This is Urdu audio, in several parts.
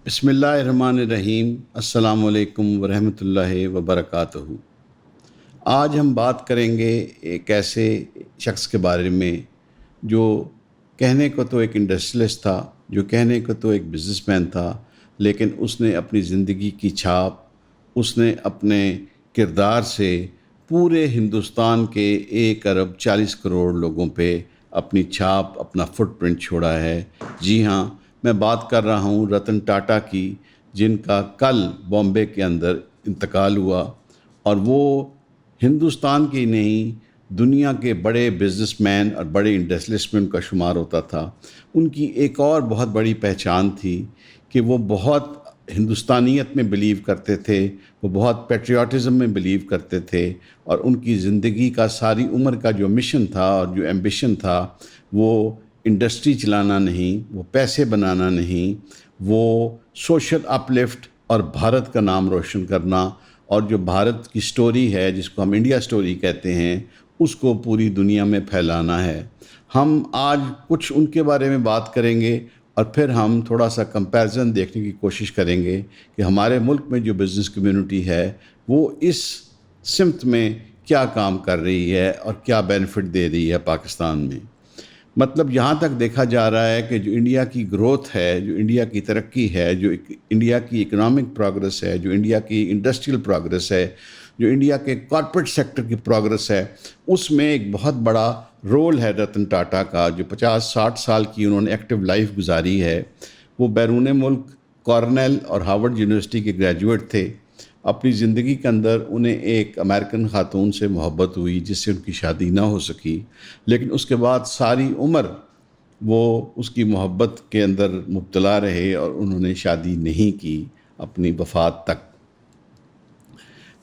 بسم اللہ الرحمن الرحیم۔ السلام علیکم ورحمۃ اللہ وبرکاتہ۔ آج ہم بات کریں گے ایک ایسے شخص کے بارے میں جو کہنے کو تو ایک انڈسٹریلسٹ تھا، جو کہنے کو تو ایک بزنس مین تھا، لیکن اس نے اپنی زندگی کی چھاپ، اس نے اپنے کردار سے پورے ہندوستان کے 1 ارب 40 کروڑ لوگوں پہ اپنی چھاپ، اپنا فٹ پرنٹ چھوڑا ہے۔ جی ہاں، میں بات کر رہا ہوں رتن ٹاٹا کی، جن کا کل بامبے کے اندر انتقال ہوا، اور وہ ہندوستان کی نہیں، دنیا کے بڑے بزنس مین اور بڑے انڈسٹریلسٹ میں ان کا شمار ہوتا تھا۔ ان کی ایک اور بہت بڑی پہچان تھی کہ وہ بہت ہندوستانیت میں بلیو کرتے تھے، وہ بہت پیٹریوٹزم میں بلیو کرتے تھے، اور ان کی زندگی کا ساری عمر کا جو مشن تھا اور جو ایمبیشن تھا، وہ انڈسٹری چلانا نہیں، وہ پیسے بنانا نہیں، وہ سوشل اپلفٹ اور بھارت کا نام روشن کرنا، اور جو بھارت کی سٹوری ہے جس کو ہم انڈیا سٹوری کہتے ہیں، اس کو پوری دنیا میں پھیلانا ہے۔ ہم آج کچھ ان کے بارے میں بات کریں گے، اور پھر ہم تھوڑا سا کمپیرزن دیکھنے کی کوشش کریں گے کہ ہمارے ملک میں جو بزنس کمیونٹی ہے وہ اس سمت میں کیا کام کر رہی ہے اور کیا بینیفٹ دے رہی ہے پاکستان میں۔ مطلب یہاں تک دیکھا جا رہا ہے کہ جو انڈیا کی گروتھ ہے، جو انڈیا کی ترقی ہے، جو انڈیا کی اکنامک پروگرس ہے، جو انڈیا کی انڈسٹریل پروگرس ہے، جو انڈیا کے کارپوریٹ سیکٹر کی پروگرس ہے، اس میں ایک بہت بڑا رول ہے رتن ٹاٹا کا، جو 50-60 سال کی انہوں نے ایکٹیو لائف گزاری ہے۔ وہ بیرون ملک کارنیل اور ہارورڈ یونیورسٹی کے گریجویٹ تھے۔ اپنی زندگی کے اندر انہیں ایک امریکن خاتون سے محبت ہوئی جس سے ان کی شادی نہ ہو سکی، لیکن اس کے بعد ساری عمر وہ اس کی محبت کے اندر مبتلا رہے اور انہوں نے شادی نہیں کی اپنی وفات تک۔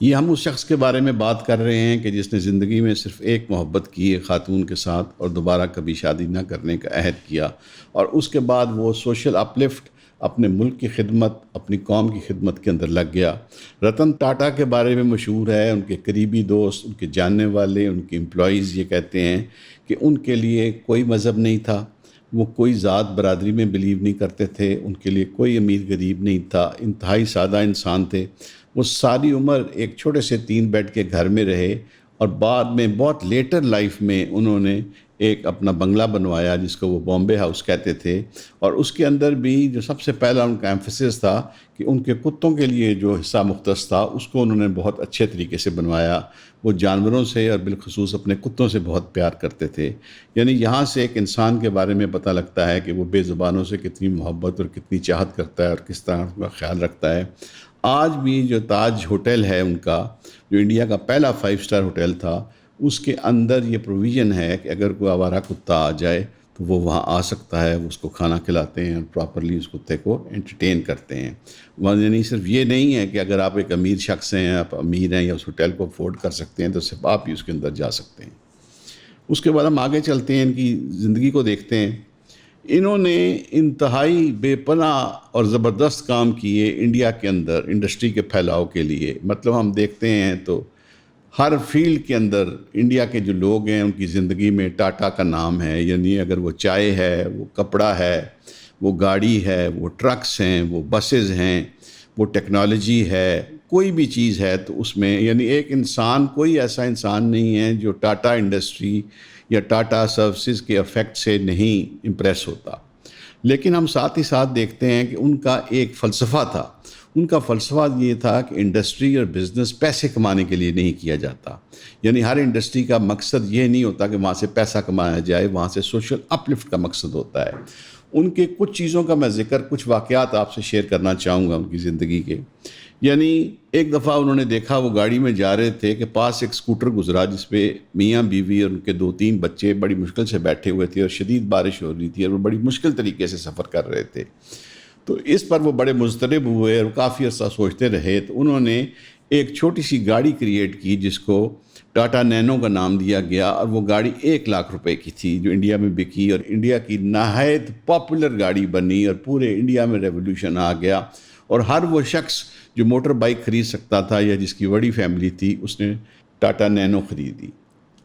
یہ ہم اس شخص کے بارے میں بات کر رہے ہیں کہ جس نے زندگی میں صرف ایک محبت کی ایک خاتون کے ساتھ، اور دوبارہ کبھی شادی نہ کرنے کا عہد کیا، اور اس کے بعد وہ سوشل اپلفٹ، اپنے ملک کی خدمت، اپنی قوم کی خدمت کے اندر لگ گیا۔ رتن ٹاٹا کے بارے میں مشہور ہے، ان کے قریبی دوست، ان کے جاننے والے، ان کے امپلائیز یہ کہتے ہیں کہ ان کے لیے کوئی مذہب نہیں تھا، وہ کوئی ذات برادری میں بلیو نہیں کرتے تھے، ان کے لیے کوئی امیر غریب نہیں تھا، انتہائی سادہ انسان تھے۔ وہ ساری عمر ایک چھوٹے سے 3 بیڈ کے گھر میں رہے، اور بعد میں بہت لیٹر لائف میں انہوں نے ایک اپنا بنگلہ بنوایا جس کو وہ بامبے ہاؤس کہتے تھے، اور اس کے اندر بھی جو سب سے پہلا ان کا ایمفیسس تھا کہ ان کے کتوں کے لیے جو حصہ مختص تھا اس کو انہوں نے بہت اچھے طریقے سے بنوایا۔ وہ جانوروں سے اور بالخصوص اپنے کتوں سے بہت پیار کرتے تھے۔ یعنی یہاں سے ایک انسان کے بارے میں پتہ لگتا ہے کہ وہ بے زبانوں سے کتنی محبت اور کتنی چاہت کرتا ہے اور کس طرح ان کا خیال رکھتا ہے۔ آج بھی جو تاج ہوٹل ہے ان کا، جو انڈیا کا پہلا 5 اسٹار ہوٹل تھا، اس کے اندر یہ پروویژن ہے کہ اگر کوئی آوارہ کتا آ جائے تو وہ وہاں آ سکتا ہے، وہ اس کو کھانا کھلاتے ہیں اور پراپرلی اس کتے کو انٹرٹین کرتے ہیں۔ وہاں یعنی صرف یہ نہیں ہے کہ اگر آپ ایک امیر شخص ہیں، آپ امیر ہیں یا اس ہوٹل کو افورڈ کر سکتے ہیں تو صرف آپ ہی اس کے اندر جا سکتے ہیں۔ اس کے بعد ہم آگے چلتے ہیں، ان کی زندگی کو دیکھتے ہیں۔ انہوں نے انتہائی بے پناہ اور زبردست کام کیے انڈیا کے اندر انڈسٹری کے پھیلاؤ کے لیے۔ مطلب ہم دیکھتے ہیں تو ہر فیلڈ کے اندر انڈیا کے جو لوگ ہیں ان کی زندگی میں ٹاٹا کا نام ہے۔ یعنی اگر وہ چائے ہے، وہ کپڑا ہے، وہ گاڑی ہے، وہ ٹرکس ہیں، وہ بسز ہیں، وہ ٹیکنالوجی ہے، کوئی بھی چیز ہے تو اس میں یعنی ایک انسان، کوئی ایسا انسان نہیں ہے جو ٹاٹا انڈسٹری یا ٹاٹا سروسز کے افیکٹ سے نہیں امپریس ہوتا۔ لیکن ہم ساتھ ہی ساتھ دیکھتے ہیں کہ ان کا ایک فلسفہ تھا۔ ان کا فلسفہ یہ تھا کہ انڈسٹری اور بزنس پیسے کمانے کے لیے نہیں کیا جاتا۔ یعنی ہر انڈسٹری کا مقصد یہ نہیں ہوتا کہ وہاں سے پیسہ کمایا جائے، وہاں سے سوشل اپلفٹ کا مقصد ہوتا ہے۔ ان کے کچھ چیزوں کا میں ذکر، کچھ واقعات آپ سے شیئر کرنا چاہوں گا ان کی زندگی کے۔ یعنی ایک دفعہ انہوں نے دیکھا، وہ گاڑی میں جا رہے تھے کہ پاس ایک سکوٹر گزرا جس پہ میاں بیوی اور ان کے 2-3 بچے بڑی مشکل سے بیٹھے ہوئے تھے، اور شدید بارش ہو رہی تھی اور وہ بڑی مشکل طریقے سے سفر کر رہے تھے۔ تو اس پر وہ بڑے مضطرب ہوئے اور کافی عرصہ سوچتے رہے۔ تو انہوں نے ایک چھوٹی سی گاڑی کریٹ کی جس کو ٹاٹا نینو کا نام دیا گیا، اور وہ گاڑی 1 لاکھ روپے کی تھی جو انڈیا میں بکی، اور انڈیا کی نہایت پاپولر گاڑی بنی اور پورے انڈیا میں ریولوشن آ گیا، اور ہر وہ شخص جو موٹر بائک خرید سکتا تھا یا جس کی بڑی فیملی تھی اس نے ٹاٹا نینو خریدی۔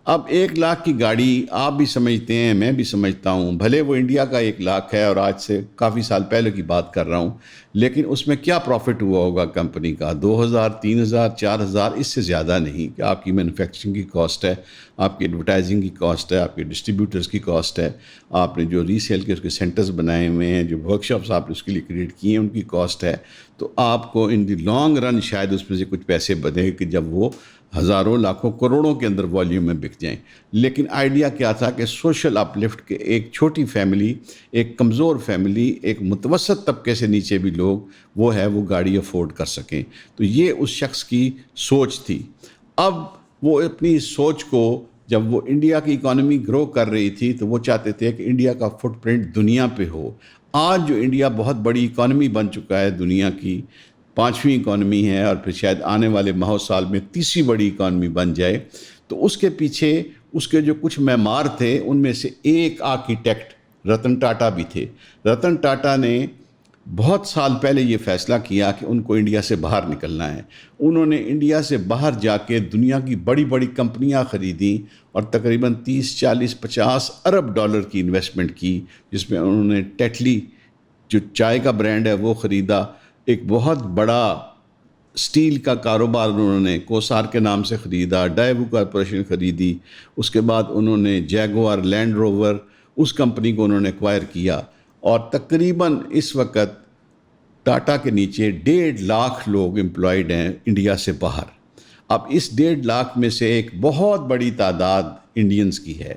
اب 1 لاکھ کی گاڑی آپ بھی سمجھتے ہیں، میں بھی سمجھتا ہوں، بھلے وہ انڈیا کا 1 لاکھ ہے اور آج سے کافی سال پہلے کی بات کر رہا ہوں، لیکن اس میں کیا پروفٹ ہوا ہوگا کمپنی کا؟ 2,000 3,000 4,000، اس سے زیادہ نہیں کہ آپ کی مینوفیکچرنگ کی کاسٹ ہے، آپ کی ایڈورٹائزنگ کی کاسٹ ہے، آپ کے ڈسٹریبیوٹرز کی کاسٹ ہے، آپ نے جو ریسیل کے اس کے سینٹرز بنائے ہوئے ہیں، جو ورک شاپس آپ نے اس کے لیے کریٹ کیے ہیں، ان کی کاسٹ ہے. تو آپ کو ان دی لانگ رن شاید اس میں سے کچھ پیسے بنے کہ جب وہ ہزاروں لاکھوں کروڑوں کے اندر والیوم میں بک جائیں. لیکن آئیڈیا کیا تھا کہ سوشل اپ لفٹ کے ایک چھوٹی فیملی، ایک کمزور فیملی، ایک متوسط طبقے سے نیچے بھی لوگ وہ گاڑی افورڈ کر سکیں. تو یہ اس شخص کی سوچ تھی. اب وہ اپنی سوچ کو، جب وہ انڈیا کی اکانومی گرو کر رہی تھی تو وہ چاہتے تھے کہ انڈیا کا فٹ پرنٹ دنیا پہ ہو. آج جو انڈیا بہت بڑی اکانومی بن چکا ہے، دنیا کی 5ویں اکانومی ہے، اور پھر شاید آنے والے ماہ سال میں 30ویں بڑی اکانومی بن جائے، تو اس کے پیچھے اس کے جو کچھ معمار تھے ان میں سے ایک آرکیٹیکٹ رتن ٹاٹا بھی تھے. رتن ٹاٹا نے بہت سال پہلے یہ فیصلہ کیا کہ ان کو انڈیا سے باہر نکلنا ہے. انہوں نے انڈیا سے باہر جا کے دنیا کی بڑی بڑی کمپنیاں خریدیں اور تقریباً 30 40 50 ارب ڈالر کی انویسٹمنٹ کی، جس میں انہوں نے ٹیٹلی جو چائے کا برانڈ ہے وہ خریدا، ایک بہت بڑا سٹیل کا کاروبار انہوں نے کوسار کے نام سے خریدا، ڈائیو کارپوریشن خریدی، اس کے بعد انہوں نے جیگوار لینڈ روور اس کمپنی کو انہوں نے ایکوائر کیا، اور تقریباً اس وقت ٹاٹا کے نیچے 1.5 لاکھ لوگ امپلائڈ ہیں انڈیا سے باہر. اب اس 1.5 لاکھ میں سے ایک بہت بڑی تعداد انڈینز کی ہے،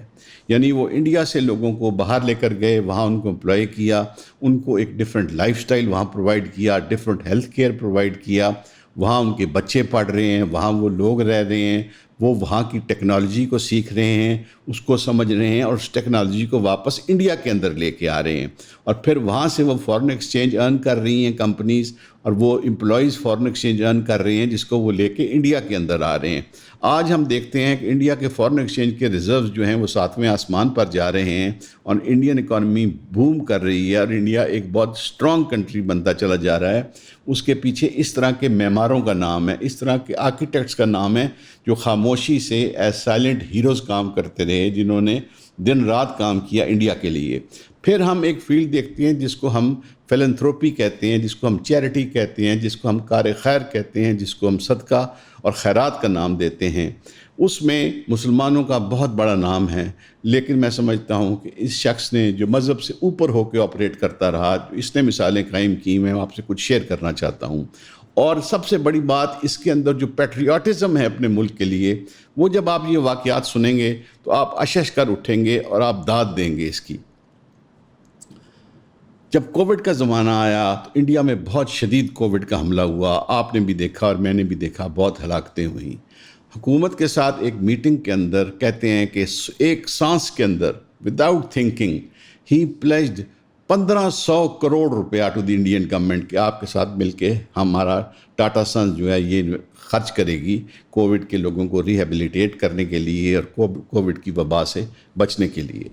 یعنی وہ انڈیا سے لوگوں کو باہر لے کر گئے، وہاں ان کو امپلائی کیا، ان کو ایک ڈیفرنٹ لائف سٹائل وہاں پرووائڈ کیا، ڈیفرنٹ ہیلتھ کیئر پرووائڈ کیا، وہاں ان کے بچے پڑھ رہے ہیں، وہاں وہ لوگ رہ رہے ہیں، وہ وہاں کی ٹیکنالوجی کو سیکھ رہے ہیں، اس کو سمجھ رہے ہیں، اور اس ٹیکنالوجی کو واپس انڈیا کے اندر لے کے آ رہے ہیں، اور پھر وہاں سے وہ فارن ایکسچینج ارن کر رہی ہیں کمپنیز، اور وہ امپلائیز فارن ایکسچینج ارن کر رہے ہیں جس کو وہ لے کے انڈیا کے اندر آ رہے ہیں. آج ہم دیکھتے ہیں کہ انڈیا کے فارن ایکسچینج کے ریزروز جو ہیں وہ 7ویں آسمان پر جا رہے ہیں، اور انڈین اکانومی بوم کر رہی ہے، اور انڈیا ایک بہت اسٹرانگ کنٹری بنتا چلا جا رہا ہے. اس کے پیچھے اس طرح کے معماروں کا نام ہے، اس طرح کے آرکیٹیکٹس کا نام ہے جو خاموشی سے ایز سائلنٹ ہیروز کام کرتے رہے، جنہوں نے دن رات کام کیا انڈیا کے لیے. پھر ہم ایک فیلڈ دیکھتے ہیں جس کو ہم فیلنتھروپی کہتے ہیں، جس کو ہم چیریٹی کہتے ہیں، جس کو ہم کار خیر کہتے ہیں، جس کو ہم صدقہ اور خیرات کا نام دیتے ہیں. اس میں مسلمانوں کا بہت بڑا نام ہے، لیکن میں سمجھتا ہوں کہ اس شخص نے جو مذہب سے اوپر ہو کے آپریٹ کرتا رہا، اس نے مثالیں قائم کی، میں آپ سے کچھ شیئر کرنا چاہتا ہوں. اور سب سے بڑی بات اس کے اندر جو پیٹریوٹزم ہے اپنے ملک کے لیے، وہ جب آپ یہ واقعات سنیں گے تو آپ اشش کر اٹھیں گے اور آپ داد دیں گے اس کی. جب کووڈ کا زمانہ آیا تو انڈیا میں بہت شدید کووڈ کا حملہ ہوا، آپ نے بھی دیکھا اور میں نے بھی دیکھا، بہت ہلاکتیں ہوئیں. حکومت کے ساتھ ایک میٹنگ کے اندر کہتے ہیں کہ ایک سانس کے اندر وداؤٹ تھنکنگ ہی پلیجڈ 1500 کروڑ روپیہ ٹو دی انڈین گورنمنٹ کہ آپ کے ساتھ مل کے ہمارا ٹاٹا سنز جو ہے یہ خرچ کرے گی کووڈ کے لوگوں کو ریہیبلیٹیٹ کرنے کے لیے اور کووڈ کی وبا سے بچنے کے لیے.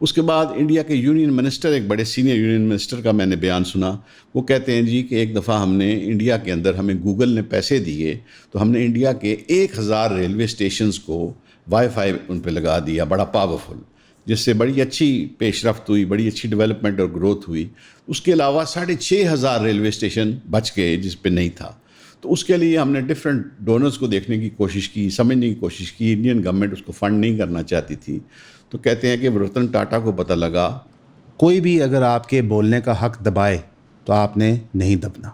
اس کے بعد انڈیا کے یونین منسٹر، ایک بڑے سینئر یونین منسٹر کا میں نے بیان سنا، وہ کہتے ہیں جی کہ ایک دفعہ ہم نے انڈیا کے اندر، ہمیں گوگل نے پیسے دیے تو ہم نے انڈیا کے 1000 ریلوے اسٹیشنز کو وائی فائی ان پہ لگا دیا، بڑا پاورفل، جس سے بڑی اچھی پیش رفت ہوئی، بڑی اچھی ڈیولپمنٹ اور گروتھ ہوئی. اس کے علاوہ 6500 ریلوے اسٹیشن بچ گئے جس پہ نہیں تھا. تو اس کے لیے ہم نے ڈفرینٹ ڈونرز کو دیکھنے کی کوشش کی، سمجھنے کی کوشش کی. انڈین گورنمنٹ اس کو فنڈ نہیں کرنا چاہتی تھی. تو کہتے ہیں کہ رتن ٹاٹا کو پتہ لگا، کوئی بھی اگر آپ کے بولنے کا حق دبائے تو آپ نے نہیں دبنا.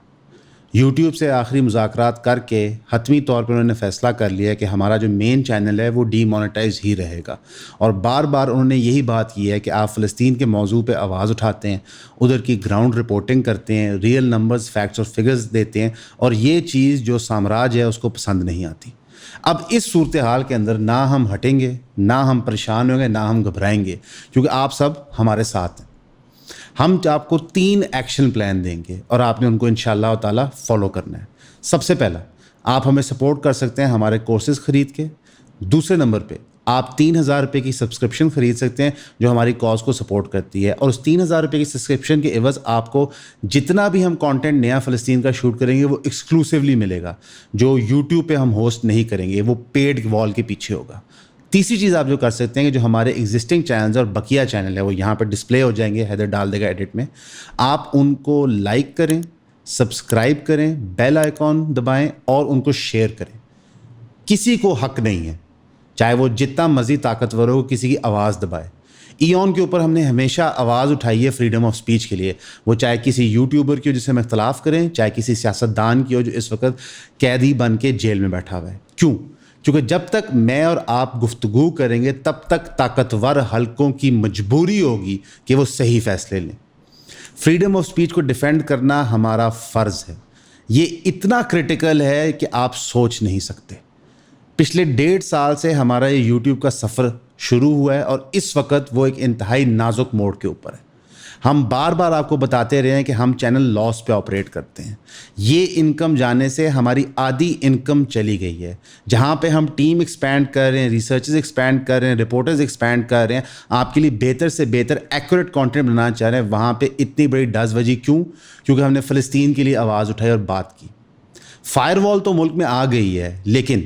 یوٹیوب سے آخری مذاکرات کر کے حتمی طور پر انہوں نے فیصلہ کر لیا کہ ہمارا جو مین چینل ہے وہ ڈی مونیٹائز ہی رہے گا، اور بار بار انہوں نے یہی بات کی ہے کہ آپ فلسطین کے موضوع پہ آواز اٹھاتے ہیں، ادھر کی گراؤنڈ رپورٹنگ کرتے ہیں، ریئل نمبرز، فیکٹس اور فگرز دیتے ہیں، اور یہ چیز جو سامراج ہے اس کو پسند نہیں آتی. اب اس صورتحال کے اندر نہ ہم ہٹیں گے، نہ ہم پریشان ہوں گے، نہ ہم گھبرائیں گے، کیونکہ آپ سب ہمارے ساتھ ہیں. ہم آپ کو 3 ایکشن پلان دیں گے اور آپ نے ان کو انشاءاللہ تعالیٰ فالو کرنا ہے. سب سے پہلا، آپ ہمیں سپورٹ کر سکتے ہیں ہمارے کورسز خرید کے. دوسرے نمبر پہ آپ 3000 روپے کی سبسکرپشن خرید سکتے ہیں جو ہماری کاز کو سپورٹ کرتی ہے، اور اس 3000 روپے کی سبسکرپشن کے عوض آپ کو جتنا بھی ہم کانٹینٹ نیا فلسطین کا شوٹ کریں گے وہ ایکسکلوسیولی ملے گا، جو یوٹیوب پہ ہم ہوسٹ نہیں کریں گے، وہ پیڈ وال کے پیچھے ہوگا. تیسری چیز آپ جو کر سکتے ہیں کہ جو ہمارے ایگزسٹنگ چینلز اور بقیہ چینل ہے وہ یہاں پہ ڈسپلے ہو جائیں گے, حیدر ڈال دے گا ایڈٹ میں, آپ ان کو لائک کریں, سبسکرائب کریں, بیل آئیکن دبائیں اور ان کو شیئر کریں. کسی کو حق نہیں ہے چاہے وہ جتنا مزید طاقتور ہو کسی کی آواز دبائے. ایون کے اوپر ہم نے ہمیشہ آواز اٹھائی ہے فریڈم آف سپیچ کے لیے, وہ چاہے کسی یوٹیوبر کی ہو جس سے ہم اختلاف کریں, چاہے کسی سیاستدان کی ہو جو اس وقت قیدی بن کے جیل میں بیٹھا ہوا ہے. کیوں؟ کیونکہ جب تک میں اور آپ گفتگو کریں گے تب تک طاقتور حلقوں کی مجبوری ہوگی کہ وہ صحیح فیصلے لیں. فریڈم آف سپیچ کو ڈیفینڈ کرنا ہمارا فرض ہے. یہ اتنا کرٹیکل ہے کہ آپ سوچ نہیں سکتے. پچھلے 1.5 سال سے ہمارا یہ یوٹیوب کا سفر شروع ہوا ہے اور اس وقت وہ ایک انتہائی نازک موڑ کے اوپر ہے. ہم بار بار آپ کو بتاتے رہے ہیں کہ ہم چینل لاس پہ آپریٹ کرتے ہیں. یہ انکم جانے سے ہماری آدھی انکم چلی گئی ہے. جہاں پہ ہم ٹیم ایکسپینڈ کر رہے ہیں, ریسرچرز ایکسپینڈ کر رہے ہیں, رپورٹرز ایکسپینڈ کر رہے ہیں, آپ کے لیے بہتر سے بہتر ایکوریٹ کانٹینٹ بنانا چاہ رہے ہیں, وہاں پہ اتنی بڑی ڈز بجی کیوں؟ کیونکہ ہم نے فلسطین کے لیے آواز اٹھائی اور بات کی. فائر وال تو ملک میں آ گئی ہے, لیکن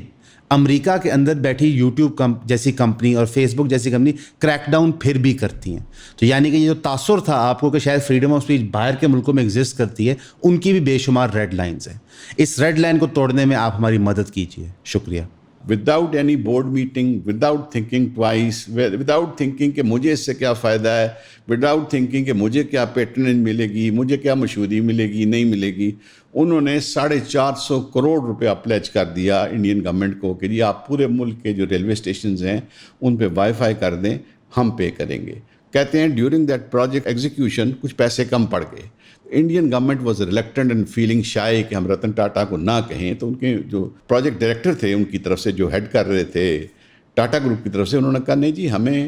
امریکہ کے اندر بیٹھی یوٹیوب جیسی کمپنی اور فیس بک جیسی کمپنی کریک ڈاؤن پھر بھی کرتی ہیں. تو یعنی کہ یہ جو تاثر تھا آپ کو کہ شاید فریڈم آف اسپیچ باہر کے ملکوں میں ایگزسٹ کرتی ہے, ان کی بھی بے شمار ریڈ لائنز ہیں. اس ریڈ لائن کو توڑنے میں آپ ہماری مدد کیجیے. شکریہ. Without any board meeting, without thinking twice, without thinking کہ مجھے اس سے کیا فائدہ ہے, وداؤٹ تھنکنگ کہ مجھے کیا پیٹرنیج ملے گی, مجھے کیا مشہوری ملے گی, نہیں ملے گی, انہوں نے 450 کروڑ روپیہ پلیج کر دیا انڈین گورنمنٹ کو کہ جی آپ پورے ملک کے جو ریلوے اسٹیشنز ہیں ان پہ وائی فائی کر دیں, ہم پے کریں گے. کہتے ہیں ڈیورنگ دیٹ پروجیکٹ ایگزیکیوشن کچھ پیسے کم پڑ گئے. Indian government was reluctant and feeling شائے کہ ہم رتن ٹاٹا کو نہ کہیں. تو ان کے جو پروجیکٹ ڈائریکٹر تھے ان کی طرف سے, جو ہیڈ کر رہے تھے ٹاٹا گروپ کی طرف سے, انہوں نے کہا نہیں جی ہمیں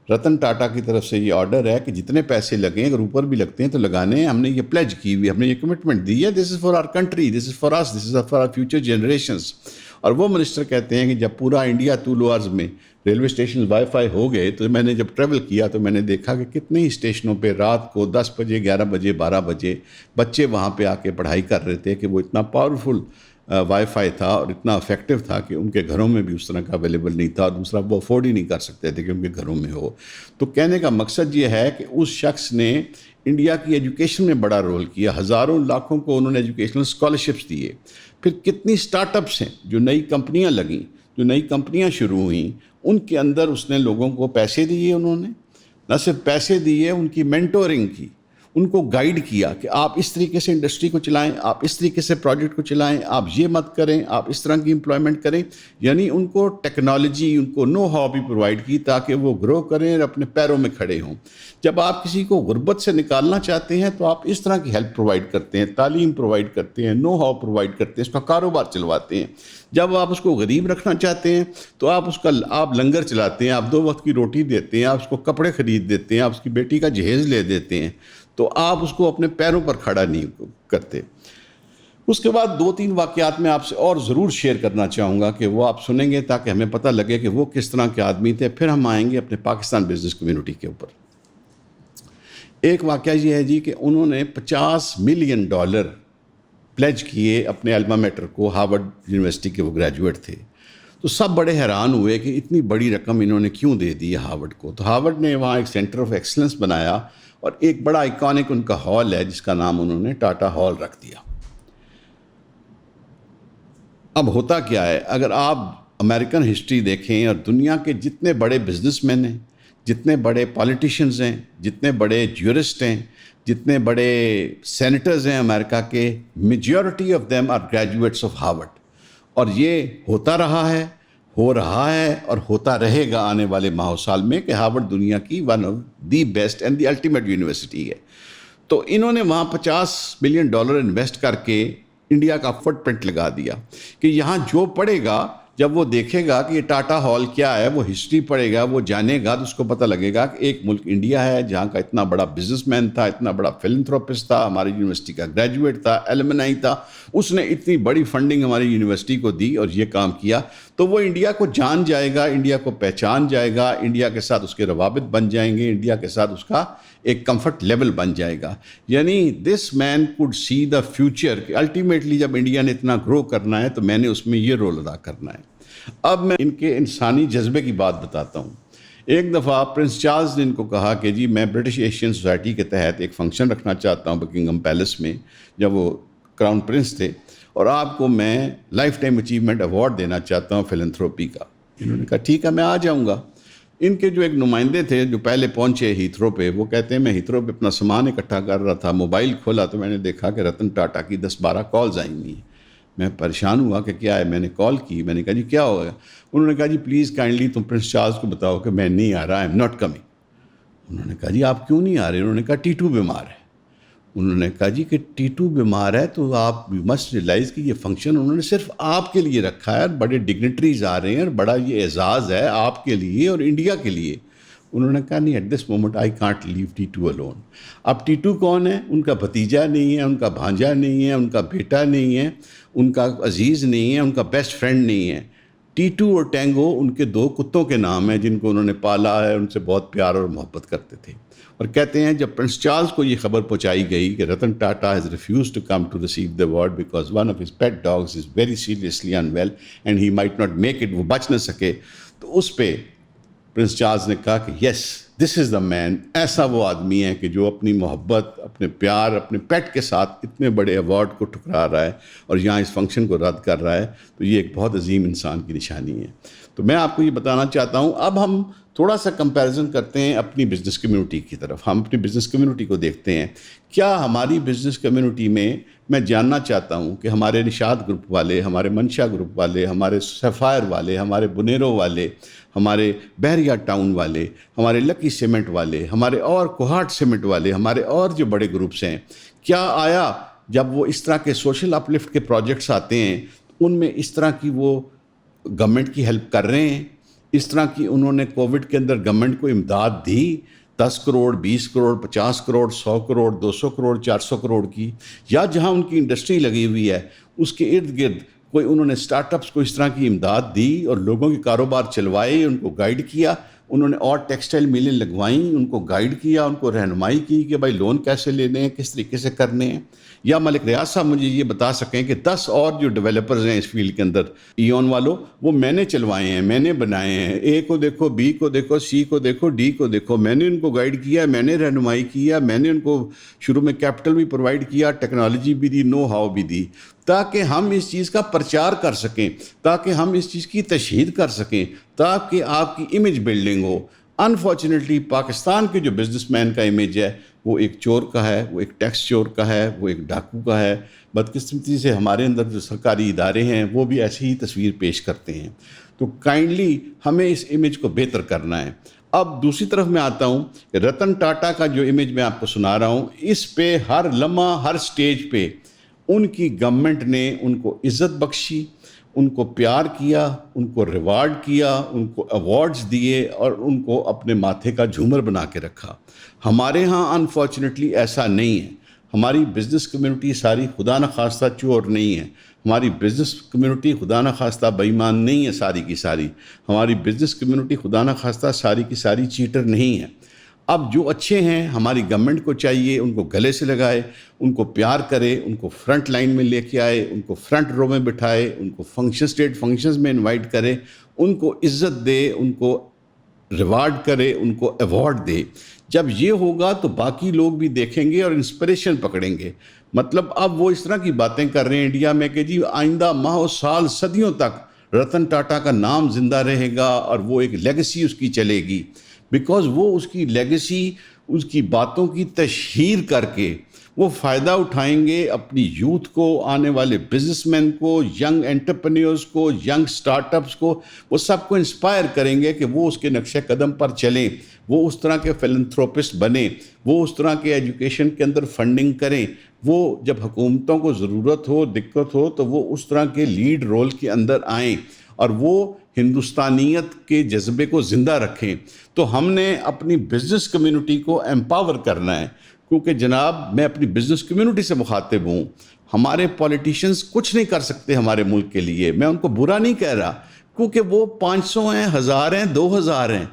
رتن ٹاٹا کی طرف سے یہ آرڈر ہے کہ جتنے پیسے لگیں, اگر اوپر بھی لگتے ہیں تو لگانے ہیں, ہم نے یہ پلیج کی ہوئی, ہم نے یہ کمٹمنٹ دی ہے, this is for our country, this is for us, this is for our future generations. اور وہ منسٹر کہتے ہیں کہ جب پورا انڈیا طول و عرض میں ریلوے اسٹیشن وائی فائی ہو گئے تو میں نے جب ٹریول کیا تو میں نے دیکھا کہ کتنے ہی اسٹیشنوں پہ رات کو 10 بجے 11 بجے 12 بجے بچے وہاں پہ آ کے پڑھائی کر رہے تھے کہ وہ اتنا پاورفل وائی فائی تھا اور اتنا افیکٹو تھا کہ ان کے گھروں میں بھی اس طرح کا اویلیبل نہیں تھا, اور دوسرا وہ افورڈ ہی نہیں کر سکتے تھے کہ ان کے گھروں میں ہو. تو کہنے کا مقصد یہ ہے کہ اس شخص نے انڈیا کی ایجوکیشن میں بڑا رول کیا, ہزاروں لاکھوں کو انہوں نے ایجوکیشنل اسکالرشپس دیے. پھر کتنی اسٹارٹ اپس ہیں جو نئی کمپنیاں لگیں, جو نئی کمپنیاں شروع ہوئیں, ان کے اندر اس نے لوگوں کو پیسے دیے, انہوں نے نہ صرف پیسے دیے, ان کی مینٹورنگ کی, ان کو گائیڈ کیا کہ آپ اس طریقے سے انڈسٹری کو چلائیں, آپ اس طریقے سے پروجیکٹ کو چلائیں, آپ یہ مت کریں, آپ اس طرح کی امپلائمنٹ کریں. یعنی ان کو ٹیکنالوجی, ان کو نو ہاؤ بھی پرووائڈ کی تاکہ وہ گرو کریں اور اپنے پیروں میں کھڑے ہوں. جب آپ کسی کو غربت سے نکالنا چاہتے ہیں تو آپ اس طرح کی ہیلپ پرووائڈ کرتے ہیں, تعلیم پرووائڈ کرتے ہیں, نو ہاؤ پرووائڈ کرتے ہیں, اس کا کاروبار چلواتے ہیں. جب آپ اس کو غریب رکھنا چاہتے ہیں تو آپ لنگر چلاتے ہیں, آپ 2 وقت کی روٹی دیتے ہیں, آپ اس کو کپڑے خرید دیتے ہیں, آپ اس کی بیٹی کا جہیز لے دیتے ہیں, تو آپ اس کو اپنے پیروں پر کھڑا نہیں کرتے. اس کے بعد 2-3 واقعات میں آپ سے اور ضرور شیئر کرنا چاہوں گا کہ وہ آپ سنیں گے تاکہ ہمیں پتہ لگے کہ وہ کس طرح کے آدمی تھے. پھر ہم آئیں گے اپنے پاکستان بزنس کمیونٹی کے اوپر. ایک واقعہ یہ ہے جی کہ انہوں نے $50 ملین پلیج کیے اپنے الما میٹر کو, ہارورڈ یونیورسٹی کے وہ گریجویٹ تھے. تو سب بڑے حیران ہوئے کہ اتنی بڑی رقم انہوں نے کیوں دے دی ہارورڈ کو. تو ہارورڈ نے وہاں ایک سینٹر آف ایکسلنس بنایا اور ایک بڑا آئیکانک ان کا ہال ہے جس کا نام انہوں نے ٹاٹا ہال رکھ دیا. اب ہوتا کیا ہے, اگر آپ امریکن ہسٹری دیکھیں اور دنیا کے جتنے بڑے بزنس مین ہیں, جتنے بڑے پالیٹیشنز ہیں, جتنے بڑے جیورسٹ ہیں, جتنے بڑے سینیٹرز ہیں امریکہ کے, majority of them are graduates of Harvard. اور یہ ہوتا رہا ہے, ہو رہا ہے اور ہوتا رہے گا آنے والے ماہ و سال میں کہ ہارورڈ دنیا کی one of the best and the ultimate university ہے. تو انہوں نے وہاں $50 ملین انویسٹ کر کے انڈیا کا فٹ پرنٹ لگا دیا کہ یہاں جو پڑھے گا, جب وہ دیکھے گا کہ یہ ٹاٹا ہال کیا ہے, وہ ہسٹری پڑھے گا, وہ جانے گا, تو اس کو پتہ لگے گا کہ ایک ملک انڈیا ہے جہاں کا اتنا بڑا بزنس مین تھا, اتنا بڑا فلنتھروپسٹ تھا, ہماری یونیورسٹی کا گریجویٹ تھا, ایلومنائی تھا, اس نے اتنی بڑی فنڈنگ ہماری یونیورسٹی کو دی اور یہ کام کیا. تو وہ انڈیا کو جان جائے گا, انڈیا کو پہچان جائے گا, انڈیا کے ساتھ اس کے روابط بن جائیں گے, انڈیا کے ساتھ اس کا ایک کمفرٹ لیول بن جائے گا. یعنی دس مین کوڈ سی دا فیوچر کہ الٹیمیٹلی جب انڈیا نے اتنا گرو کرنا ہے تو میں نے اس میں یہ رول ادا کرنا ہے. اب میں ان کے انسانی جذبے کی بات بتاتا ہوں. ایک دفعہ پرنس چارلز نے ان کو کہا کہ جی میں برٹش ایشین سوسائٹی کے تحت ایک فنکشن رکھنا چاہتا ہوں بکنگھم پیلس میں، جب وہ کراؤن پرنس تھے، اور آپ کو میں لائف ٹائم اچیومنٹ ایوارڈ دینا چاہتا ہوں فلنتھروپی کا. انہوں نے کہا ٹھیک ہے میں آ جاؤں گا. ان کے جو ایک نمائندے تھے جو پہلے پہنچے ہیتھرو پہ، وہ کہتے ہیں میں ہیتھرو پہ اپنا سامان اکٹھا کر رہا تھا، موبائل کھولا تو میں نے دیکھا کہ رتن ٹاٹا کی 10-12 کالز آئی ہوئی ہیں. میں پریشان ہوا کہ کیا ہے، میں نے کال کی، میں نے کہا جی کیا ہو گیا؟ انہوں نے کہا جی پلیز کائنڈلی تم پرنس چارلز کو بتاؤ کہ میں نہیں آ رہا، آئی ایم ناٹ کمنگ. انہوں نے کہا جی آپ کیوں نہیں آ رہے؟ انہوں نے کہا ٹیٹو بیمار ہے. انہوں نے کہا جی کہ ٹیٹو بیمار ہے تو آپ مسٹ ریئلائز کہ یہ فنکشن انہوں نے صرف آپ کے لیے رکھا ہے، اور بڑے ڈگنیٹریز آ رہے ہیں، اور بڑا یہ اعزاز ہے آپ کے لیے اور انڈیا کے لیے. انہوں نے کہا نہیں، at this moment I can't leave Tito alone. اب ٹیٹو کون ہے؟ ان کا بھتیجا نہیں ہے، ان کا بھانجا نہیں ہے، ان کا بیٹا نہیں ہے، ان کا عزیز نہیں ہے، ان کا بیسٹ فرینڈ نہیں ہے. ٹیٹو اور ٹینگو ان کے 2 کتوں کے نام ہیں جن کو انہوں نے پالا ہے، ان سے بہت پیار اور محبت کرتے تھے. اور کہتے ہیں جب پرنس چارلز کو یہ خبر پہنچائی گئی کہ Ratan Tata has refuse to come to receive the award because one of his pet dogs is very seriously unwell and he might not make it, وہ بچ نہ سکے، تو اس پہ پرنس چارلز نے کہا کہ یس دس از دا مین. ایسا وہ آدمی ہے کہ جو اپنی محبت، اپنے پیار، اپنے پیٹ کے ساتھ اتنے بڑے ایوارڈ کو ٹھکرا رہا ہے اور یہاں اس فنکشن کو رد کر رہا ہے، تو یہ ایک بہت عظیم انسان کی نشانی ہے. تو میں آپ کو یہ بتانا چاہتا ہوں. اب ہم تھوڑا سا کمپیریزن کرتے ہیں اپنی بزنس کمیونٹی کی طرف. ہم اپنی بزنس کمیونٹی کو دیکھتے ہیں. کیا ہماری بزنس کمیونٹی میں جاننا چاہتا ہوں کہ ہمارے نشاط گروپ والے، ہمارے منشا گروپ والے، ہمارے سیفائر والے، ہمارے بنیرو والے، ہمارے بحریہ ٹاؤن والے، ہمارے لکی سیمنٹ والے، ہمارے اور کوہاٹ سیمنٹ والے، ہمارے اور جو بڑے گروپس ہیں، کیا آیا جب وہ اس طرح کے سوشل اپ لفٹ کے پروجیکٹس آتے ہیں ان میں اس طرح کی وہ گورنمنٹ کی ہیلپ کر رہے ہیں؟ اس طرح کی انہوں نے کووڈ کے اندر گورنمنٹ کو امداد دی 10 کروڑ 20 کروڑ 50 کروڑ 100 کروڑ 200 کروڑ 400 کروڑ کی؟ یا جہاں ان کی انڈسٹری لگی ہوئی ہے اس کے ارد گرد کوئی انہوں نے سٹارٹ اپس کو اس طرح کی امداد دی اور لوگوں کے کاروبار چلوائے، ان کو گائیڈ کیا؟ انہوں نے اور ٹیکسٹائل میلیں لگوائیں، ان کو گائیڈ کیا، ان کو رہنمائی کی کہ بھائی لون کیسے لینے ہیں، کس طریقے سے کرنے ہیں؟ یا ملک ریاض صاحب مجھے یہ بتا سکیں کہ 10 اور جو ڈیولپرز ہیں اس فیلڈ کے اندر ایون والوں، وہ میں نے چلوائے ہیں، میں نے بنائے ہیں، اے کو دیکھو، بی کو دیکھو، سی کو دیکھو، ڈی کو دیکھو، میں نے ان کو گائیڈ کیا، میں نے رہنمائی کیا، میں نے ان کو شروع میں کیپٹل بھی پرووائڈ کیا، ٹیکنالوجی بھی دی، نو ہاؤ بھی دی، تاکہ ہم اس چیز کا پرچار کر سکیں، تاکہ ہم اس چیز کی تشہیر کر سکیں، تاکہ آپ کی امیج بلڈنگ ہو. انفارچونیٹلی پاکستان کے جو بزنس مین کا امیج ہے وہ ایک چور کا ہے، وہ ایک ٹیکس چور کا ہے، وہ ایک ڈاکو کا ہے. بدقسمتی سے ہمارے اندر جو سرکاری ادارے ہیں وہ بھی ایسی ہی تصویر پیش کرتے ہیں. تو کائنڈلی ہمیں اس امیج کو بہتر کرنا ہے. اب دوسری طرف میں آتا ہوں کہ رتن ٹاٹا کا جو امیج میں آپ کو سنا رہا ہوں، اس پہ ہر لمحہ ہر سٹیج پہ ان کی گورنمنٹ نے ان کو عزت بخشی، ان کو پیار کیا، ان کو ریوارڈ کیا، ان کو ایوارڈز دیے اور ان کو اپنے ماتھے کا جھومر بنا کے رکھا. ہمارے ہاں انفارچونیٹلی ایسا نہیں ہے. ہماری بزنس کمیونٹی ساری خدا نخواستہ چور نہیں ہے. ہماری بزنس کمیونٹی خدا نخواستہ بے ایمان نہیں ہے ساری کی ساری. ہماری بزنس کمیونٹی خدا نخواستہ ساری کی ساری چیٹر نہیں ہے. اب جو اچھے ہیں ہماری گورنمنٹ کو چاہیے ان کو گلے سے لگائے، ان کو پیار کرے، ان کو فرنٹ لائن میں لے کے آئے، ان کو فرنٹ رو میں بٹھائے، ان کو اسٹیٹ فنکشنز میں انوائٹ کرے، ان کو عزت دے، ان کو ریوارڈ کرے، ان کو ایوارڈ دے. جب یہ ہوگا تو باقی لوگ بھی دیکھیں گے اور انسپریشن پکڑیں گے. مطلب اب وہ اس طرح کی باتیں کر رہے ہیں انڈیا میں کہ جی آئندہ ماہ و سال صدیوں تک رتن ٹاٹا کا نام زندہ رہے گا اور وہ ایک لیگیسی اس کی چلے گی، بیکاز وہ اس کی لیگیسی، اس کی باتوں کی تشہیر کر کے وہ فائدہ اٹھائیں گے اپنی یوتھ کو، آنے والے بزنس مین کو، ینگ انٹرپرینیورز کو، ینگ سٹارٹ اپس کو، وہ سب کو انسپائر کریں گے کہ وہ اس کے نقش قدم پر چلیں، وہ اس طرح کے فلنتھروپسٹ بنیں، وہ اس طرح کے ایجوکیشن کے اندر فنڈنگ کریں، وہ جب حکومتوں کو ضرورت ہو، دقت ہو تو وہ اس طرح کے لیڈ رول کے اندر آئیں اور وہ ہندوستانیت کے جذبے کو زندہ رکھیں. تو ہم نے اپنی بزنس کمیونٹی کو ایمپاور کرنا ہے، کیونکہ جناب میں اپنی بزنس کمیونٹی سے مخاطب ہوں. ہمارے پولیٹیشینز کچھ نہیں کر سکتے ہمارے ملک کے لیے. میں ان کو برا نہیں کہہ رہا، کیونکہ وہ 500 ہیں، 1000 ہیں، 2000 ہیں.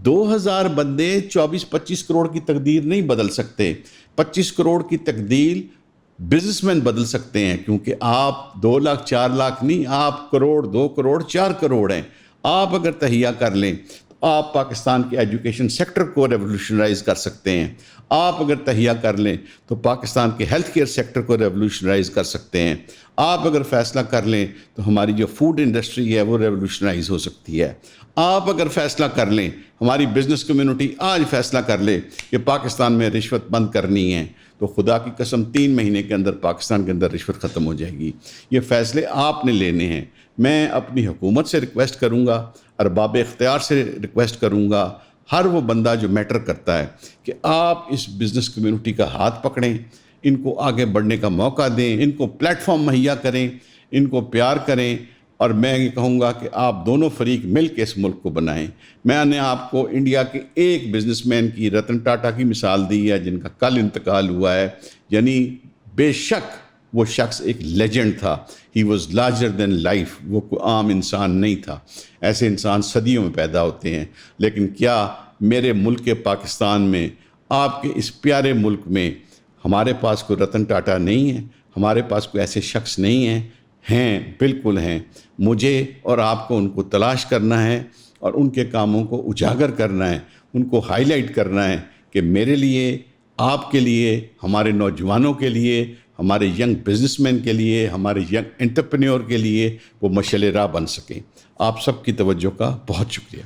2000 بندے 24-25 کروڑ کی تقدیر نہیں بدل سکتے. 25 کروڑ کی تقدیر بزنس مین بدل سکتے ہیں، کیونکہ آپ 2 لاکھ 4 لاکھ نہیں، آپ کروڑ 2 کروڑ 4 کروڑ ہیں۔ آپ اگر تہیہ کر لیں تو آپ پاکستان کے ایجوکیشن سیکٹر کو ریولوشنائز کر سکتے ہیں۔ آپ اگر تہیہ کر لیں تو پاکستان کے ہیلتھ کیئر سیکٹر کو ریولوشنائز کر سکتے ہیں۔ آپ اگر فیصلہ کر لیں تو ہماری جو فوڈ انڈسٹری ہے وہ ریولوشنائز ہو سکتی ہے۔ آپ اگر فیصلہ کر لیں، ہماری بزنس کمیونٹی آج فیصلہ کر لے کہ پاکستان میں رشوت بند کرنی ہے، تو خدا کی قسم 3 مہینے کے اندر پاکستان کے اندر رشوت ختم ہو جائے گی۔ یہ فیصلے آپ نے لینے ہیں۔ میں اپنی حکومت سے ریکویسٹ کروں گا، ارباب اختیار سے ریکویسٹ کروں گا، ہر وہ بندہ جو میٹر کرتا ہے، کہ آپ اس بزنس کمیونٹی کا ہاتھ پکڑیں، ان کو آگے بڑھنے کا موقع دیں، ان کو پلیٹ فارم مہیا کریں، ان کو پیار کریں، اور میں یہ کہوں گا کہ آپ دونوں فریق مل کے اس ملک کو بنائیں۔ میں نے آپ کو انڈیا کے ایک بزنس مین کی، رتن ٹاٹا کی مثال دی ہے، جن کا کل انتقال ہوا ہے، یعنی بے شک وہ شخص ایک لیجنڈ تھا، he was larger then life, وہ کوئی عام انسان نہیں تھا۔ ایسے انسان صدیوں میں پیدا ہوتے ہیں، لیکن کیا میرے ملک پاکستان میں، آپ کے اس پیارے ملک میں ہمارے پاس کوئی رتن ٹاٹا نہیں ہے؟ ہمارے پاس کوئی ایسے شخص نہیں ہیں؟ ہیں، بالکل ہیں۔ مجھے اور آپ کو ان کو تلاش کرنا ہے، اور ان کے کاموں کو اجاگر کرنا ہے، ان کو ہائی لائٹ کرنا ہے، کہ میرے لیے، آپ کے لیے، ہمارے نوجوانوں کے لیے، ہمارے ینگ بزنس مین کے لیے، ہمارے ینگ انٹرپرینیور کے لیے وہ مشعل راہ بن سکیں۔ آپ سب کی توجہ کا بہت شکریہ۔